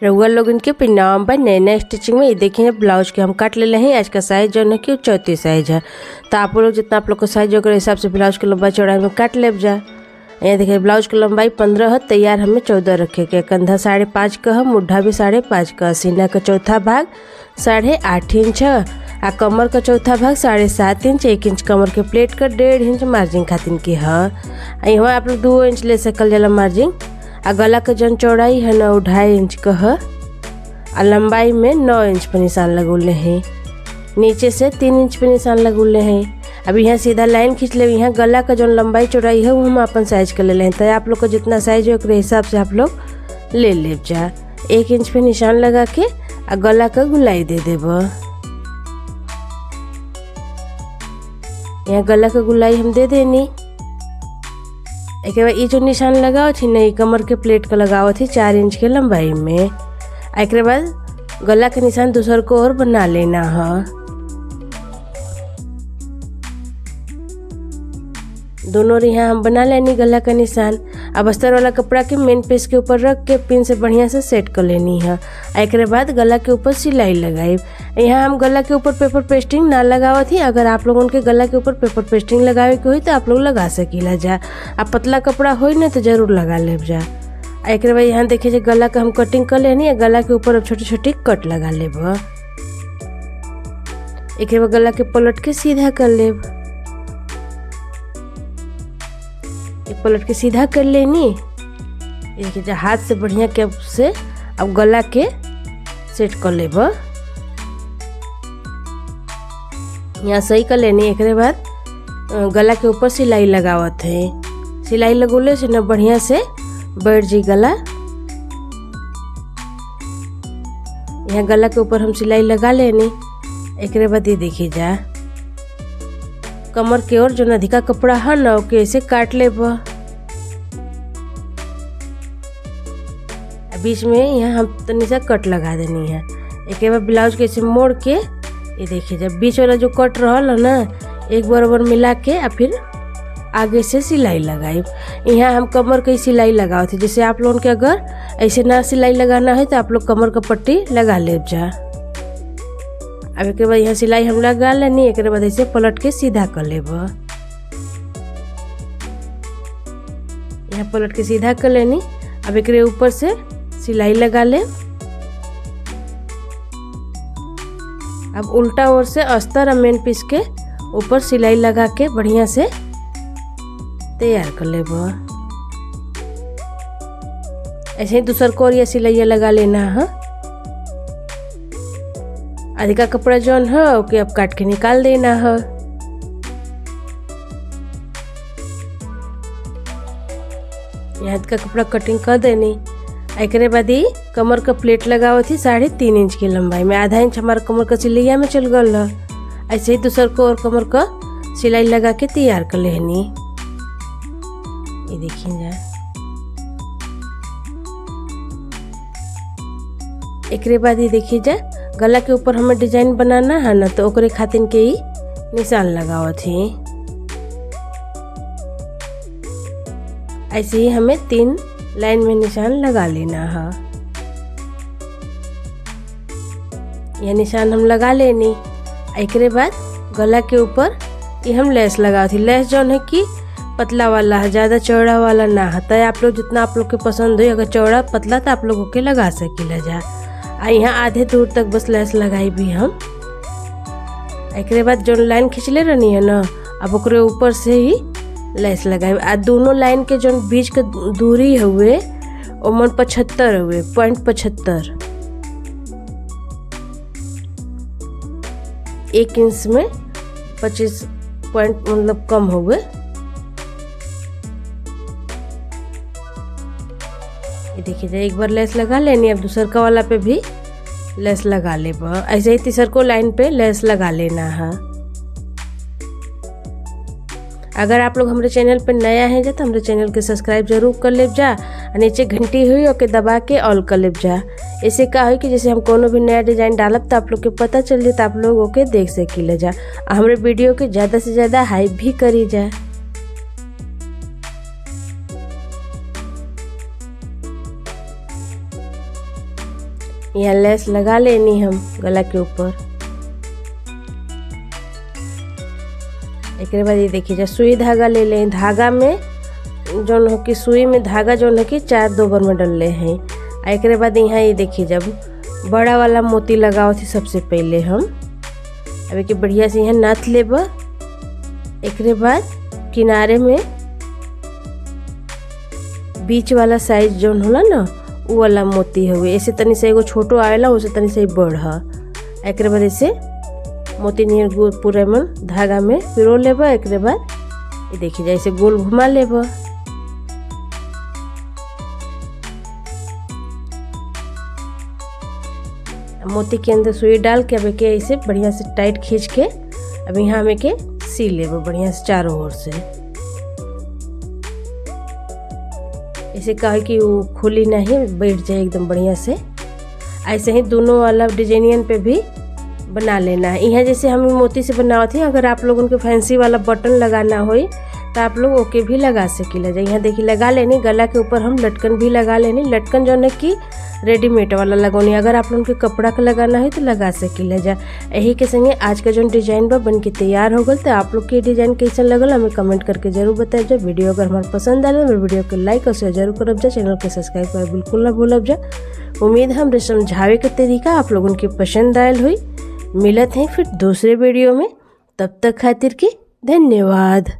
रउआ लोग इनके पिन्नाम पर नए नए स्टिचिंग में ये देखिए ब्लाउज के हम काट ले हैं। आज का साइज जो है कि 34 साइज है। तो आप लोग जितना आप लोग का साइज होगा हिसाब से ब्लाउज की लंबाई चौड़ाई में काट ले जा। यहाँ देखिए ब्लाउज की लंबाई 15 है, तैयार हमें 14 रखे के। कंधा 5.5 का है, मुड्ढा भी 5.5 का, सीना का चौथा भाग 8.5 इंच है, आ कमर का चौथा भाग 7.5 इंच। 1 इंच कमर के प्लेट का 1.5 इंच मार्जिन खातिन की है। यहाँ आप लोग 2 इंच ले सकल जाला मार्जिन। आ गला के जन चौड़ाई है ना 2.5 इंच का है, आ लंबाई में 9 इंच पर निशान लगौले हैं। नीचे से 3 इंच पे निशान लगौले हैं। अब यहाँ सीधा लाइन खींच ले। यहाँ गला का जो लंबाई चौड़ाई है वो हम अपन साइज कर ले हैं। तो आप लोग को जितना साइज हो उस हिसाब से आप लोग ले ले जा। 1 इंच पे निशान लगा के आ गला का गुलाई दे देब। यहाँ गला का गुलाई हम दे देनी। एक बार ये जो निशान लगाओ थी नहीं कमर के प्लेट का लगाओ थी 4 इंच के लंबाई में। एक बाद गला के निशान दूसर को और बना लेना है। दोनों यहाँ हम बना लेनी गला का निशान। अब अस्तर वाला कपड़ा के मेन पीस के ऊपर रख के पिन से बढ़िया से सेट कर लेनी है। एक बाद गला के ऊपर सिलाई लगाई। यहाँ हम गला के ऊपर पेपर पेस्टिंग ना लगावा थी। अगर आप लोगों के गला के ऊपर पेपर पेस्टिंग लगावे के हुई तो आप लोग लगा सकीला जा। आप पतला कपड़ा हो ना तो जरूर लगा ले जा। एक बाद यहाँ देखिए गला का हम कटिंग कर लेनी। गला के ऊपर अब छोटी छोटी कट लगा लेब। एक बाद गला के पलट के सीधा कर लेब। पलट के सीधा कर लेनी। देखिए हाथ से बढ़िया के से अब गला के सेट कर लेब। यहाँ सही कर लेनी। एक बाद गला के ऊपर सिलाई लगावत है। सिलाई लगोले से न बढ़िया से बैठ जी गला। यहाँ गला के ऊपर हम सिलाई लगा लेनी। एक बाद ये देखिए जा कमर के ओर जो अधिका कपड़ा है ना ओके ऐसे काट लेब। बीच में यहाँ हम तनी सा कट लगा देनी है। एक बार ब्लाउज के ऐसे मोड़ के ये देखिए जब बीच वाला जो कट रहल है ना एक बराबर मिला के और फिर आगे से सिलाई लगाई। यहाँ हम कमर की सिलाई लगाओ थे। जैसे आप लोगों के अगर ऐसे ना सिलाई लगाना है तो आप लोग कमर का पट्टी लगा ले जा। अब एक बाद यहाँ सिलाई हम लगा लेनी। एक बाद ऐसे पलट के सीधा कर लेब। यहाँ पलट के सीधा कर लेनी। अब एक ऊपर से सिलाई लगा ले। अब उल्टा ओर से अस्तर और मेन पीस के ऊपर सिलाई लगा के बढ़िया से तैयार कर लेब। ऐसे ही दूसर को और ये सिलाई लगा लेना है। अधिका कपड़ा जौन है ओके अब काट के निकाल देना है। यहाँ का कपड़ा कटिंग कर देनी। एक बाद ही कमर का प्लेट लगाओ थी 3.5 इंच की लंबाई में। आधा इंच हमारा कमर का सिलैया में चल गल है। ऐसे ही दूसर को और कमर का सिलाई लगा के तैयार कर लेनी। ये देखिए जा। एक बाद ये देखिए जा गला के ऊपर हमें डिजाइन बनाना है ना तो ओकरे खातिर के ही निशान लगाओ थी। ऐसे ही हमें 3 लाइन में निशान लगा लेना है। यह निशान हम लगा लेनी। एक बाद गला के ऊपर ये हम लेस लगाओ थी। लेस जो है कि पतला वाला है, ज़्यादा चौड़ा वाला ना है। तो आप लोग जितना आप लोग के पसंद हो, अगर चौड़ा पतला तो आप लोगों के लगा सकीला जा। यहाँ आधे दूर तक बस लेस लगाई भी हम। एक बाद जो लाइन खींचले रहनी है ना अब ओकरे ऊपर से ही लेस लगाई। आ दोनों लाइन के जो बीच के दूरी हुए ओमन 75 हुए, 0.75। 1 इंच में 25 पॉइंट मतलब कम हुए। ये देखिए एक बार लेस लगा लेनी। अब दूसर का वाला पे भी लेस लगा लेब। ऐसे ही तीसर को लाइन पे लेस लगा लेना है। अगर आप लोग हमारे चैनल पर नया है तो हमारे चैनल के सब्सक्राइब जरूर कर ले जा। नीचे घंटी हुई ओके दबा के ऑल कर ले जा। इससे क्या हो कि जैसे हम कोनो भी नया डिजाइन डालब तो आप लोग के पता चल जाए तो आप लोग ओके देख सकीले जा। हमारे वीडियो के ज़्यादा से ज़्यादा हाइप भी करी जा। यहाँ लेस लगा लेनी हम गला के ऊपर। एक बाद ये देखिए जब सुई धागा ले लें, धागा में जौन हो कि सुई में धागा जौन है कि 4 दोबर में डलले हैं। एक बाद यहाँ ये देखिए जब बड़ा वाला मोती लगाओ थी सबसे पहले हम अब कि बढ़िया से यहाँ नाथ लेब। एक बाद किनारे में बीच वाला साइज जौन होला ना वो वाला मोती हुए, ऐसे तनी से एगो छोटो आवेला उसे तनी से बढ़। एक बाद ऐसे मोती नियर पूरे मन धागा में पिरो लेब। एक बाद ये देखिए जैसे गोल घुमा लेब। मोती के अंदर सुई डाल के अब के ऐसे बढ़िया से टाइट खींच के अब यहाँ हमें के सी लेब बढ़िया से चारों ओर से। ऐसे कहे कि वो खुली नहीं, बैठ जाए एकदम बढ़िया से। ऐसे ही दोनों वाला डिजाइनियन पे भी बना लेना है। यहाँ जैसे हम मोती से बनाओ थी, अगर आप लोगों को फैंसी वाला बटन लगाना हो तो आप लोग ओके भी लगा सकीला। यहाँ देखिए लगा लेनी, गला के ऊपर हम लटकन भी लगा लेनी। लटकन जो है कि रेडीमेड वाला लगोनी, अगर आप लोगों के कपड़ा का लगाना है तो लगा सकीला जा। यही के संगे आज का जो डिजाइन बा बन के तैयार हो गल। तो आप लोग के डिजाइन कैसा लगल हमें कमेंट करके जरूर बताए जा। वीडियो अगर हमारे पसंद आए तो वीडियो को लाइक और शेयर जरूर करब जा। चैनल के सब्सक्राइब कर बिल्कुल ना भूलब जा। उम्मीद है हमरे समझावे के तरीका आप लोगों के पसंद आयल हुई। मिलत हैं फिर दूसरे वीडियो में, तब तक खातिर के धन्यवाद।